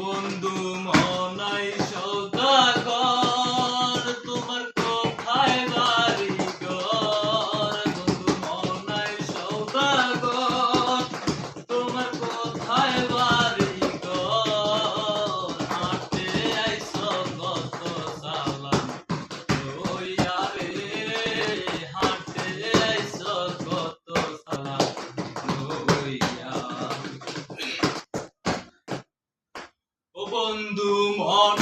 বন্ধু মনাই সওদাগর, তোমার কোথায় বাড়ি ঘর? বন্ধু মনাই সওদাগর, তোমার কোথায় বাড়ি ঘর? হাঁটতে আইছো কত সালাম লইয়া রে, হাঁটতে আইছো কত সালাম লইয়া। ও বন্ধু মন